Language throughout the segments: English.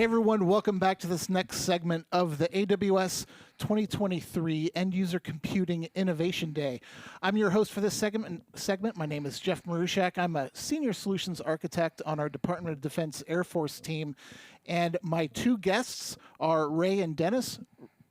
Hey everyone, welcome back to this next segment of the AWS 2023 End User Computing Innovation Day. I'm your host for this segment. My name is Jeff Marushak. I'm a Senior Solutions Architect on our Department of Defense Air Force team. And my two guests are Ray and Dennis.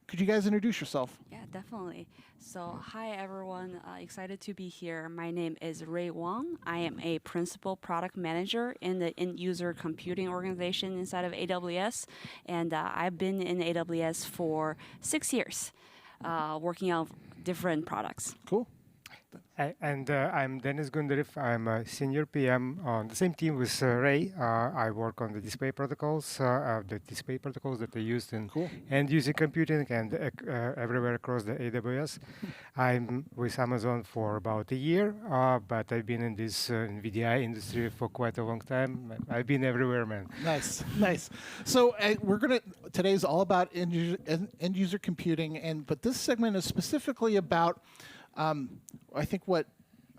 Could you guys introduce yourself? Yeah, definitely. So, hi everyone. Excited to be here. My name is Ray Wang. I am a principal product manager in the End User Computing organization inside of AWS, and I've been in AWS for 6 years, working on different products. Cool. I'm Dennis Gundarif. I'm a senior PM on the same team with Ray. I work on the display protocols that are used in end-user computing and everywhere across the AWS. I'm with Amazon for about a year, but I've been in this VDI industry for quite a long time. I've been everywhere, man. Nice, nice. So today's all about end user computing, but this segment is specifically about I think what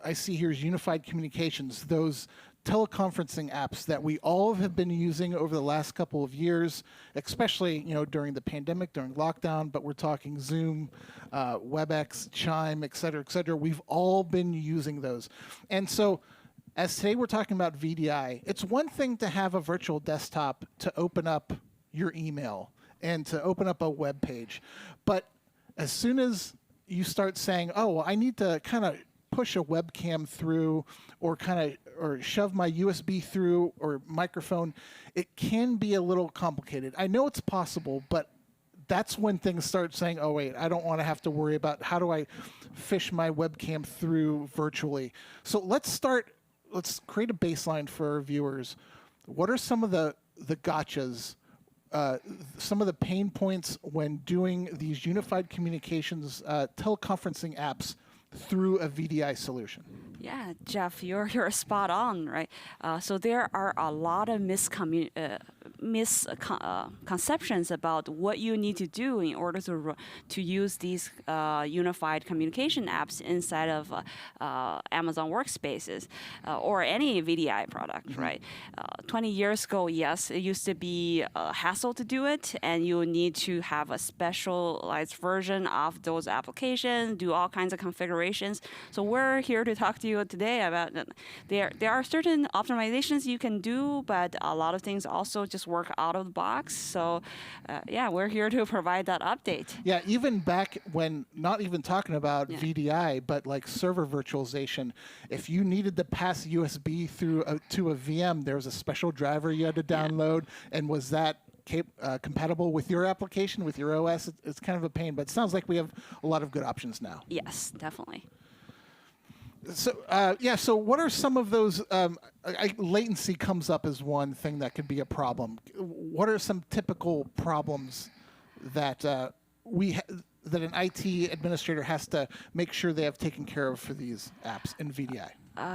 I see here is unified communications, those teleconferencing apps that we all have been using over the last couple of years, especially during the pandemic, during lockdown, but we're talking Zoom, WebEx, Chime, et cetera, et cetera. We've all been using those. And so as today we're talking about VDI, it's one thing to have a virtual desktop to open up your email and to open up a web page. But as soon as you start saying, oh, well, I need to kind of push a webcam through or shove my USB through or microphone, it can be a little complicated. I know it's possible, but that's when things start saying, oh, wait, I don't want to have to worry about how do I fish my webcam through virtually. So let's create a baseline for our viewers. What are some of the gotchas, some of the pain points when doing these unified communications teleconferencing apps through a VDI solution? Yeah, Jeff, you're spot on, right? So there are a lot of misconceptions about what you need to do in order to use these unified communication apps inside of Amazon Workspaces or any VDI product, right? 20 years ago, yes, it used to be a hassle to do it, and you need to have a specialized version of those applications, do all kinds of configurations. So we're here to talk to you today about there are certain optimizations you can do, but a lot of things also just work out of the box. So yeah, we're here to provide that update. Yeah, even back when not even talking about VDI, but like server virtualization, if you needed to pass USB through to a VM, there was a special driver you had to download, and was that compatible with your application, with your OS? It's kind of a pain, but it sounds like we have a lot of good options now. Yes, definitely. So so what are some of those? Latency comes up as one thing that could be a problem. What are some typical problems that that an IT administrator has to make sure they have taken care of for these apps in VDI?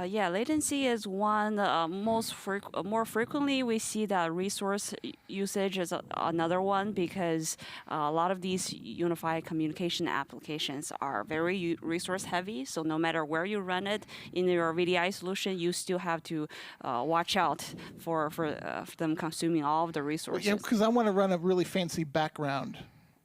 Yeah, latency is one. More frequently, we see that resource usage is another one, because a lot of these unified communication applications are very resource heavy. So no matter where you run it in your VDI solution, you still have to watch out for them consuming all of the resources. Yeah, because I want to run a really fancy background.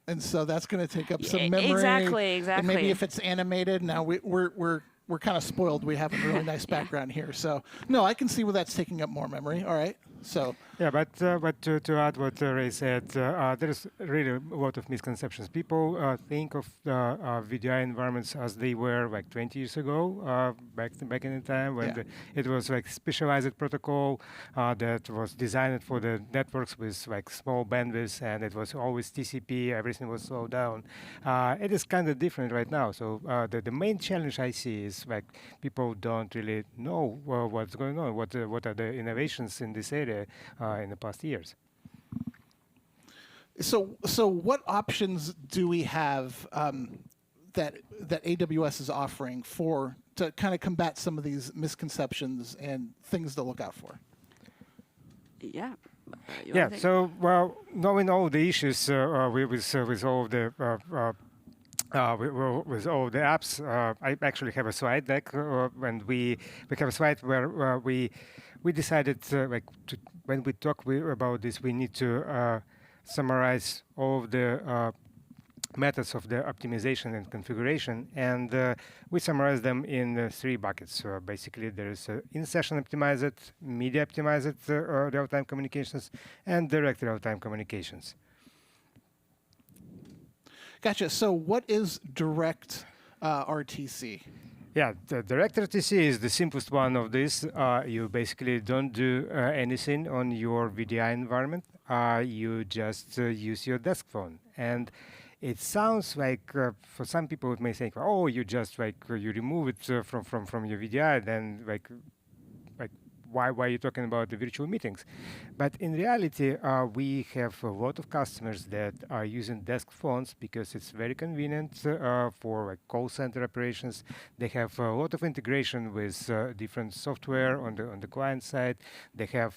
And so that's going to take up some memory. Exactly. And maybe if it's animated, now we're kind of spoiled. We have a really nice background here. So no, I can see where that's taking up more memory. All right. So yeah, but to add what Ray said, there is really a lot of misconceptions. People think of the VDI environments as they were like 20 years ago, back in the time when it was like specialized protocol that was designed for the networks with like small bandwidth, and it was always TCP. Everything was slowed down. It is kind of different right now. So the main challenge I see is like people don't really know what's going on. What are the innovations in this area in the past years? So what options do we have that AWS is offering to kind of combat some of these misconceptions and things to look out for? Yeah. So, well, knowing all the issues with all the with all the apps, I actually have a slide deck, and we have a slide where we we decided, when we talk about this, we need to summarize all of the methods of the optimization and configuration, and we summarize them in 3 buckets. So basically, there is in-session optimized, media optimized real-time communications, and direct real-time communications. Gotcha. So what is direct RTC? Yeah, the direct RTC is the simplest one of this. You basically don't do anything on your VDI environment. You just use your desk phone. And it sounds like, for some people, it may think, oh, you just you remove it from your VDI, then why are you talking about the virtual meetings? But in reality, we have a lot of customers that are using desk phones because it's very convenient for call center operations. They have a lot of integration with different software on the client side. They have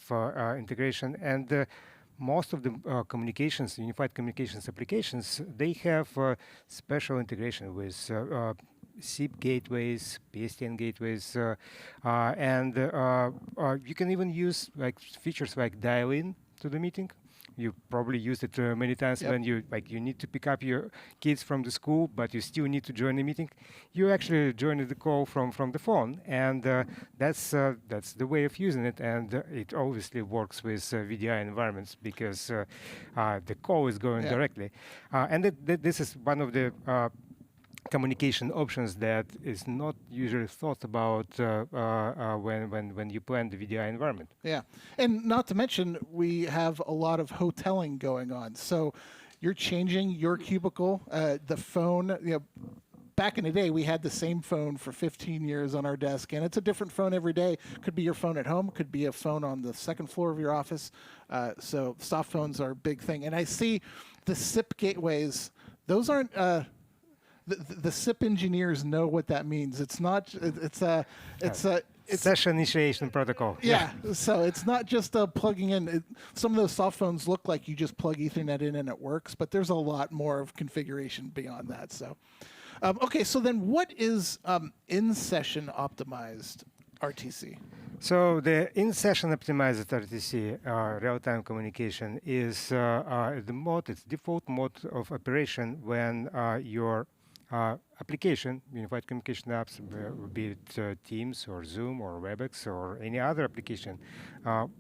integration, and most of the communications, unified communications applications, they have special integration with SIP gateways, PSTN gateways, and you can even use features like dial-in to the meeting. You probably used it many times when you need to pick up your kids from the school, but you still need to join the meeting. You actually join the call from the phone, and that's the way of using it. And it obviously works with VDI environments because the call is going directly. And this is one of the communication options that is not usually thought about when you plan the VDI environment. Yeah, and not to mention, we have a lot of hoteling going on. So you're changing your cubicle, the phone, back in the day, we had the same phone for 15 years on our desk, and it's a different phone every day. Could be your phone at home, could be a phone on the second floor of your office. So soft phones are a big thing. And I see the SIP gateways, those aren't... The SIP engineers know what that means. It's not. It's session initiation protocol. Yeah. So it's not just plugging in. Some of those soft phones look like you just plug Ethernet in and it works, but there's a lot more of configuration beyond that. So, okay. So then, what is in-session optimized RTC? So the in-session optimized RTC, real-time communication, is it's default mode of operation when your application, unified communication apps, be it Teams or Zoom or WebEx or any other application,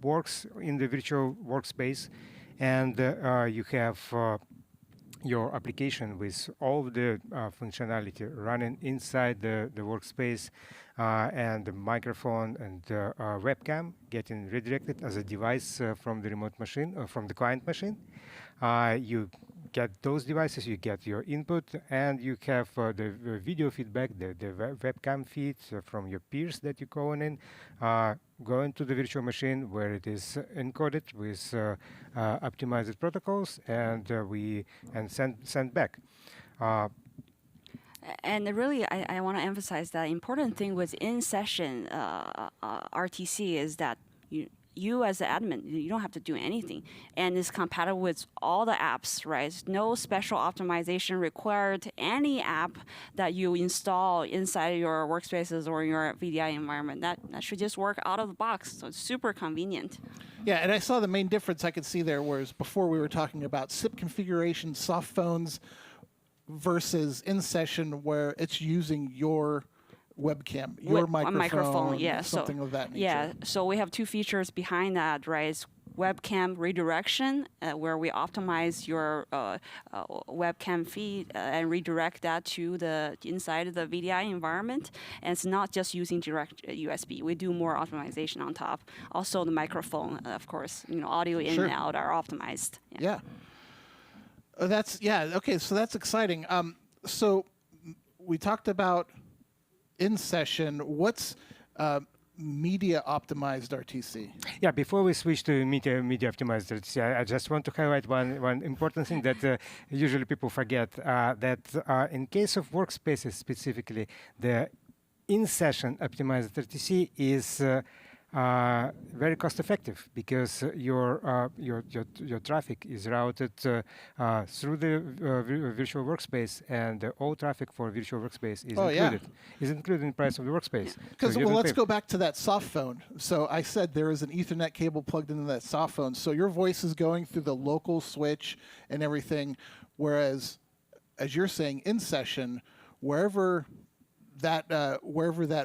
works in the virtual workspace, and you have your application with all of the functionality running inside the workspace, and the microphone and webcam getting redirected as a device from the remote machine or from the client machine. You get those devices, you get your input, and you have the video feedback, the webcam feed from your peers that you're calling in, going to the virtual machine where it is encoded with optimized protocols, and send back. And really, I want to emphasize that important thing with in-session RTC is that you as the admin, you don't have to do anything. And it's compatible with all the apps, right? No special optimization required. Any app that you install inside your workspaces or your VDI environment, that should just work out of the box. So it's super convenient. Yeah, and I saw the main difference I could see there, whereas before we were talking about SIP configuration, soft phones, versus in-session where it's using your webcam, your microphone, something of that nature. Yeah, so we have 2 features behind that, right? It's webcam redirection, where we optimize your webcam feed and redirect that to the inside of the VDI environment. And it's not just using direct USB. We do more optimization on top. Also, the microphone, of course, audio in and out are optimized. Yeah. Okay, so that's exciting. So we talked about in-session. What's media optimized RTC? Yeah, before we switch to media optimized RTC, I just want to highlight one important thing that usually people forget, that in case of workspaces specifically, the in-session optimized RTC is very cost effective because your traffic is routed through the virtual workspace, and all traffic for virtual workspace is Oh, yeah. included in the price of the workspace. So Because, you well, don't let's pay. go back to that soft phone. So I said there is an Ethernet cable plugged into that soft phone. So your voice is going through the local switch and everything, whereas, as you're saying, in session, wherever that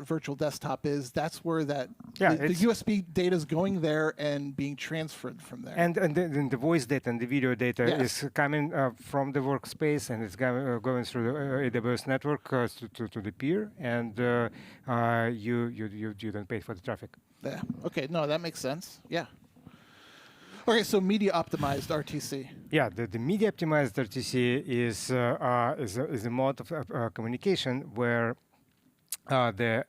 virtual desktop is, that's where the USB data is going there and being transferred from there. And then the voice data and the video data Yes. is coming from the workspace, and it's going through the AWS network to the peer, and you don't pay for the traffic. Yeah. Okay. No, that makes sense. Yeah. Okay. So media optimized RTC. Yeah, the media optimized RTC is a mode of communication where the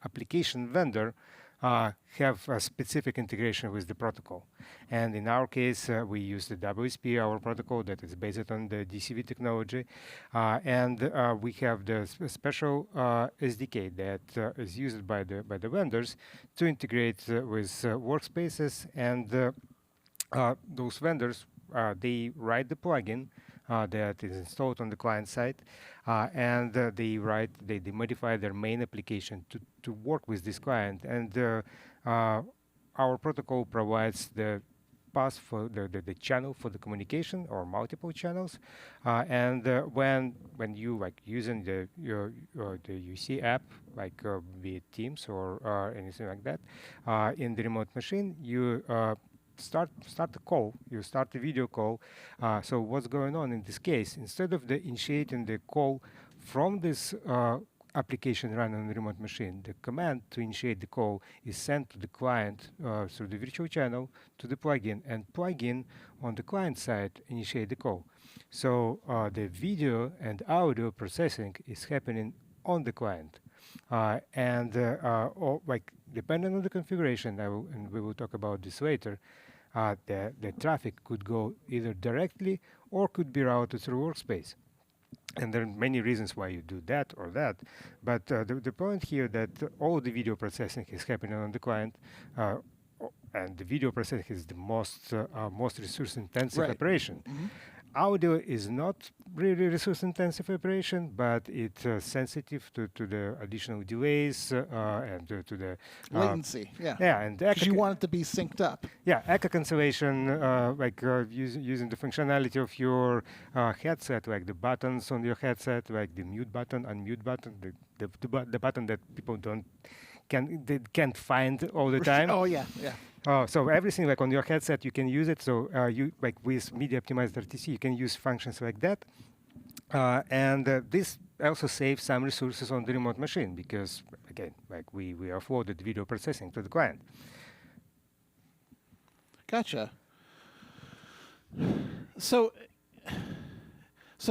application vendor have a specific integration with the protocol. And in our case, we use the WSP, our protocol that is based on the DCV technology. And we have the special SDK that is used by the vendors to integrate with workspaces. And those vendors, they write the plugin that is installed on the client side, and they modify their main application to work with this client. And our protocol provides the path for the channel for the communication or multiple channels. And when you using the UC app, be it Teams or anything like that, in the remote machine, you start the call. You start the video call. So what's going on in this case? Instead of initiating the call from this application running on the remote machine, the command to initiate the call is sent to the client through the virtual channel to the plugin, and plugin on the client side initiate the call. So the video and audio processing is happening on the client. Depending on the configuration, and we will talk about this later, the traffic could go either directly or could be routed through workspace. And there are many reasons why you do that or that. But the point here that all the video processing is happening on the client, and the video processing is the most resource-intensive operation. Mm-hmm. Audio is not really resource-intensive operation, but it's sensitive to the additional delays and to the Latency. Yeah. Yeah, and Because you want it to be synced up. yeah, echo cancellation, using the functionality of your headset, like the buttons on your headset, like the mute button, unmute button, the button that people can't find all the time. Oh yeah, yeah. So everything on your headset, you can use it. So you with media optimized RTC, you can use functions like that. And this also saves some resources on the remote machine because, again, we offloaded video processing to the client. Gotcha. So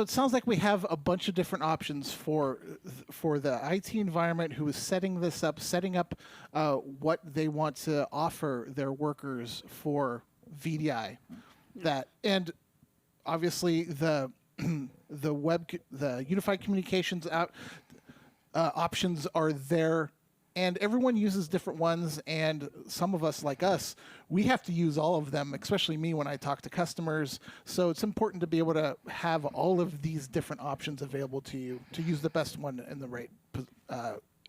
it sounds like we have a bunch of different options for the IT environment who is setting up what they want to offer their workers for VDI. And obviously the unified communications options are there. And everyone uses different ones, and some of us, like us, we have to use all of them, especially me when I talk to customers. So it's important to be able to have all of these different options available to you to use the best one in the right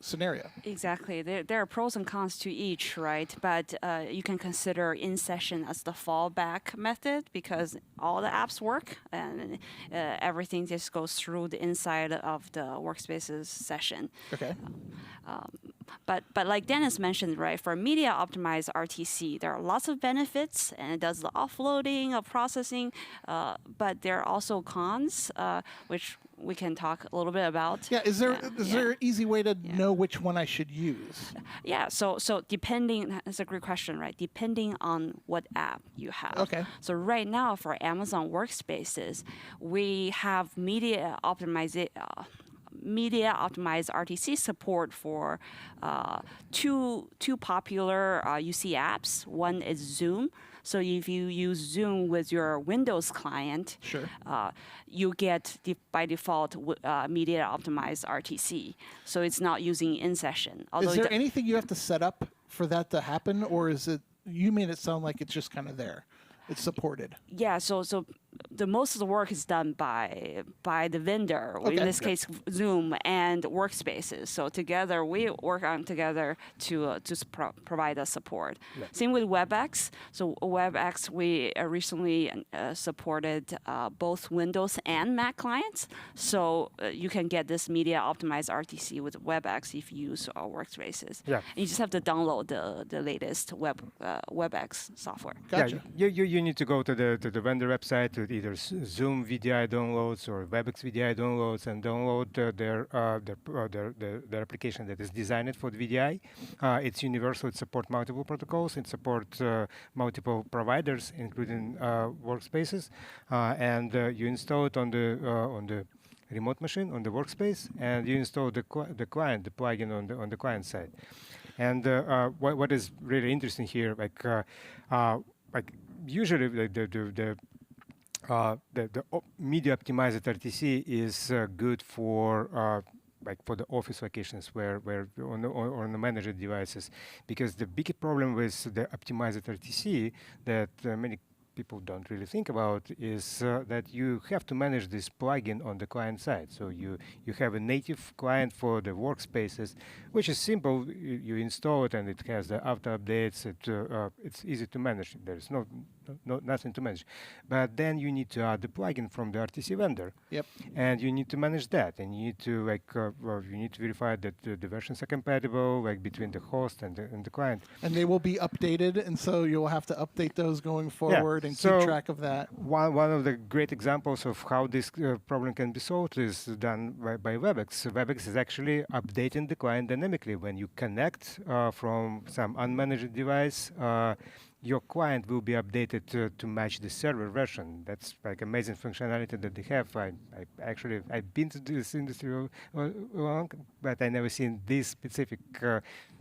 scenario. Exactly. There are pros and cons to each, right? But you can consider in session as the fallback method because all the apps work and everything just goes through the inside of the workspace's session. Okay. But like Dennis mentioned, right, for media optimized RTC, there are lots of benefits and it does the offloading of processing, but there are also cons, which we can talk a little bit about. Yeah, is there an easy way to know which one I should use? Yeah, so depending, that's a great question, right? Depending on what app you have. Okay. So right now for Amazon Workspaces, we have media optimized RTC support for two popular UC apps. One is Zoom. So if you use Zoom with your Windows client, Sure. you get by default media optimized RTC. So it's not using in session. Although Is there anything you have to set up for that to happen, or is it? You made it sound like it's just kind of there. It's supported. Yeah, so the most of the work is done by the vendor, Okay. in this case Zoom and Workspaces. So together we work on together to provide the support. Yeah. Same with WebEx. So WebEx we recently supported both Windows and Mac clients. So you can get this media optimized RTC with WebEx if you use our Workspaces. Yeah. And you just have to download the latest WebEx software. Gotcha. Yeah, you need to go to the vendor website to either Zoom VDI downloads or WebEx VDI downloads and download their application that is designed for the VDI. It's universal. It supports multiple protocols. It supports multiple providers, including workspaces, and you install it on the remote machine on the workspace, and you install the client, the plugin on the client side. And what is really interesting here, like usually the media optimized RTC is good for like for the office locations where on the managed devices, because the big problem with the optimized RTC that many people don't really think about is that you have to manage this plugin on the client side. So you have a native client for the workspaces, which is simple. You install it and it has the auto updates. It's easy to manage. There's nothing to manage. But then you need to add the plugin from the RTC vendor. Yep. And you need to manage that, and you need to you need to verify that the versions are compatible, like between the host and the client. And they will be updated, and so you'll have to update those going forward and So keep track of that. One of the great examples of how this problem can be solved is done by WebEx. WebEx is actually updating the client dynamically. When you connect from some unmanaged device, your client will be updated to match the server version. That's like amazing functionality that they have. I've been to this industry long, but I never seen this specific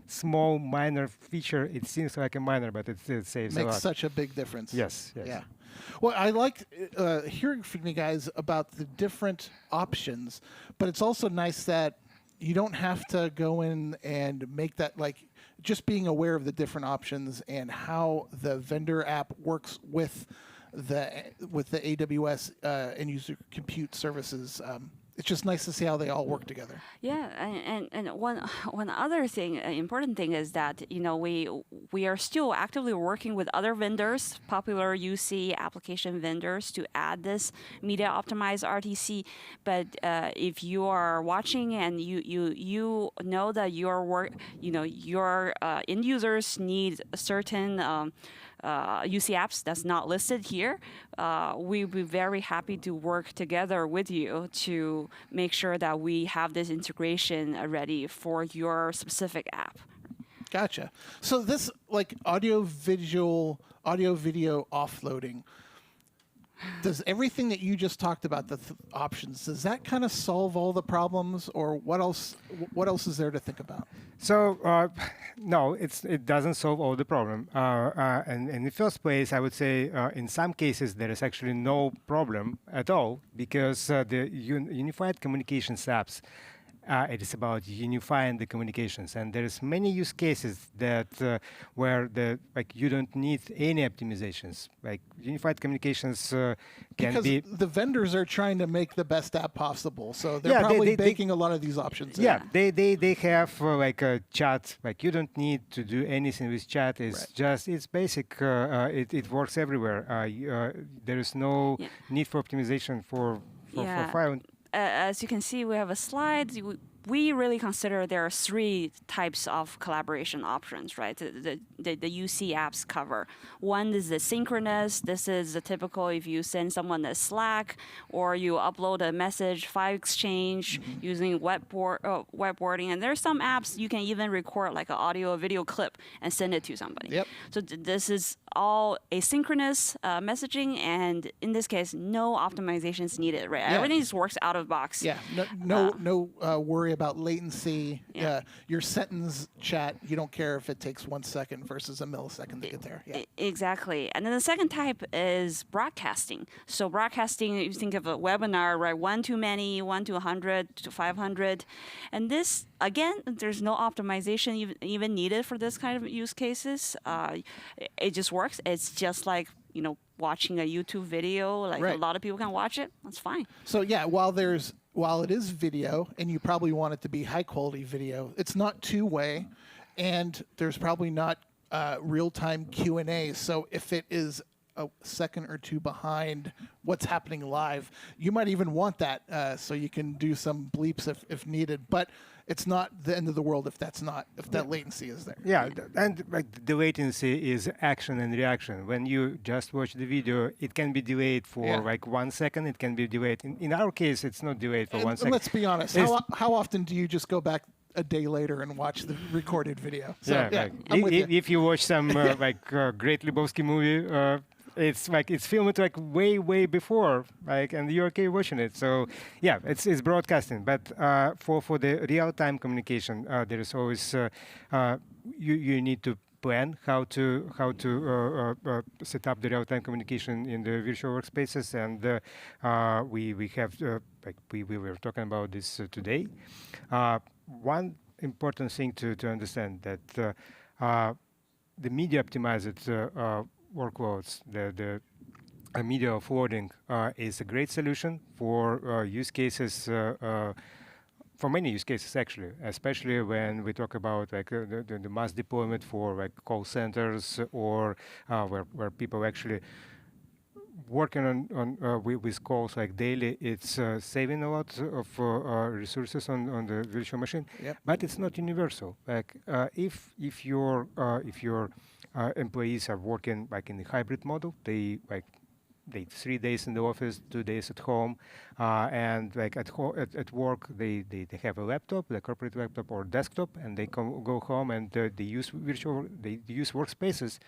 small minor feature. It seems like a minor, but it saves a lot. Makes such a big difference. Yes. Yeah. Well, I liked hearing from you guys about the different options, but it's also nice that you don't have to go in and make that, like, just being aware of the different options and how the vendor app works with the AWS End User Compute services. It's just nice to see how they all work together. Yeah, and one other thing, important thing is that we are still actively working with other vendors, popular UC application vendors, to add this media optimized RTC. But if you are watching and you know that your end users need a certain UC apps that's not listed here, we'll be very happy to work together with you to make sure that we have this integration ready for your specific app. Gotcha. So this, like, audio video offloading, does everything that you just talked about, the options, does that kind of solve all the problems, or what else is there to think about? So no, it doesn't solve all the problem. And in the first place, I would say in some cases there is actually no problem at all, because the unified communications apps, it is about unifying the communications, and there is many use cases that where you don't need any optimizations. Like unified communications can because be. The vendors are trying to make the best app possible, so they're probably baking a lot of these options in. Yeah, they have like a chat. Like you don't need to do anything with chat. It's just it's basic. It works everywhere. There is no need for optimization for file. As you can see, we have a slide. We really consider there are three types of collaboration options, right? The UC apps cover. One is the synchronous. This is the typical if you send someone a Slack or you upload a message, file exchange using webboarding. And there's some apps you can even record like an audio or video clip and send it to somebody. Yep. So this is all asynchronous messaging, and in this case, no optimizations needed, right? Yeah. Everything just works out of the box. Yeah. No worry worry about latency. Yeah. Your sentence chat, you don't care if it takes 1 second versus a millisecond to get there. Yeah. Exactly. And then the second type is broadcasting. So broadcasting, you think of a webinar, right? 1 to many, 1 to 100 to 500. And this, again, there's no optimization even needed for this kind of use cases. It just works. It's just like, watching a YouTube video, like Right. a lot of people can watch it. That's fine. So yeah, while it is video, and you probably want it to be high quality video, it's not two-way, and there's probably not real-time Q&A. So if it is a second or two behind what's happening live, you might even want that so you can do some bleeps if needed. But it's not the end of the world if that latency is there. Yeah, and like the latency is action and reaction. When you just watch the video, it can be delayed for like 1 second. It can be delayed. In our case, it's not delayed for 1 second. Let's be honest. How often do you just go back a day later and watch the recorded video? So, like, I'm with you. if you watch some Great Lebowski movie, it's filmed like way before, and you're okay watching it. So yeah, it's broadcasting. But for the real-time communication, there is always you need to plan how to set up the real-time communication in the virtual workspaces, and we have we were talking about this today. One important thing to understand that the media optimized workloads, the media offloading is a great solution for use cases, for many use cases actually, especially when we talk about the mass deployment for call centers or where people actually working on with calls daily. It's saving a lot of resources on the virtual machine, but it's not universal. If your employees are working in the hybrid model, they 3 days in the office, 2 days at home, and at work they have a laptop, the corporate laptop or desktop, and they go home and they use workspaces.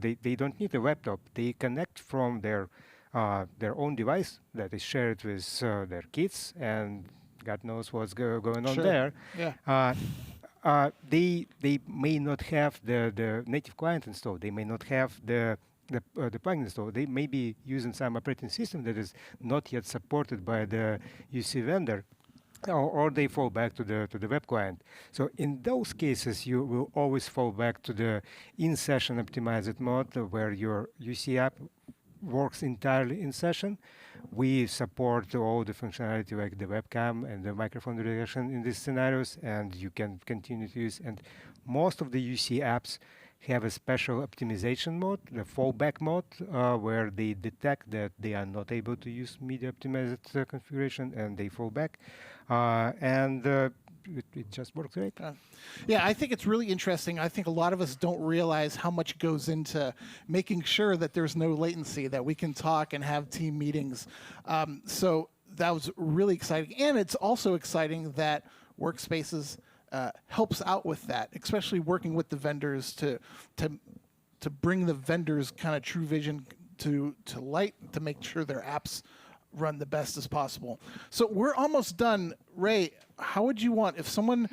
They don't need a laptop. They connect from their own device that is shared with their kids, and God knows what's going on there. Yeah. They may not have the native client installed. They may not have the plugin installed. They may be using some operating system that is not yet supported by the UC vendor, or they fall back to the web client. So in those cases, you will always fall back to the in-session optimized mode, where your UC app works entirely in session. We support all the functionality like the webcam and the microphone detection in these scenarios, and you can continue to use. And most of the UC apps have a special optimization mode, the fallback mode, where they detect that they are not able to use media optimized configuration, and they fall back. It just works great. Yeah, I think it's really interesting. I think a lot of us don't realize how much goes into making sure that there's no latency, that we can talk and have team meetings. So that was really exciting. And it's also exciting that Workspaces helps out with that, especially working with the vendors to bring the vendors' kind of true vision to light, to make sure their apps run the best as possible. So we're almost done. Ray, how would you want, if someone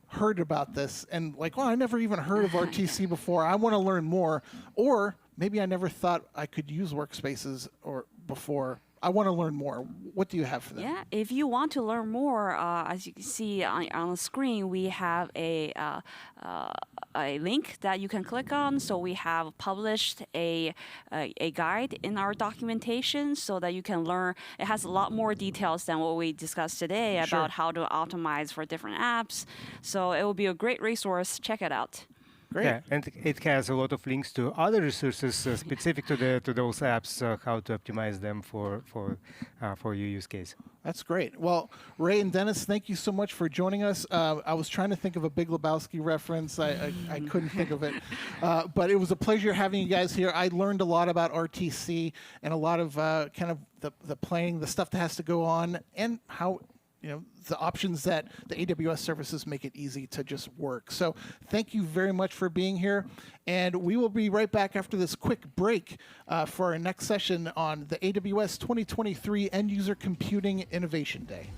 heard about this and I never even heard of RTC before, I want to learn more, or maybe I never thought I could use Workspaces before, I want to learn more. What do you have for them? Yeah, if you want to learn more, as you can see on the screen, we have a link that you can click on. So we have published a guide in our documentation so that you can learn. It has a lot more details than what we discussed today about how to optimize for different apps. So it will be a great resource. Check it out. Great. Yeah, and it has a lot of links to other resources specific to those apps, how to optimize them for your use case. That's great. Well, Ray and Dennis, thank you so much for joining us. I was trying to think of a Big Lebowski reference. I couldn't think of it. But it was a pleasure having you guys here. I learned a lot about RTC and a lot of kind of the planning, the stuff that has to go on, and how the options that the AWS services make it easy to just work. So thank you very much for being here. And we will be right back after this quick break for our next session on the AWS 2023 End User Computing Innovation Day.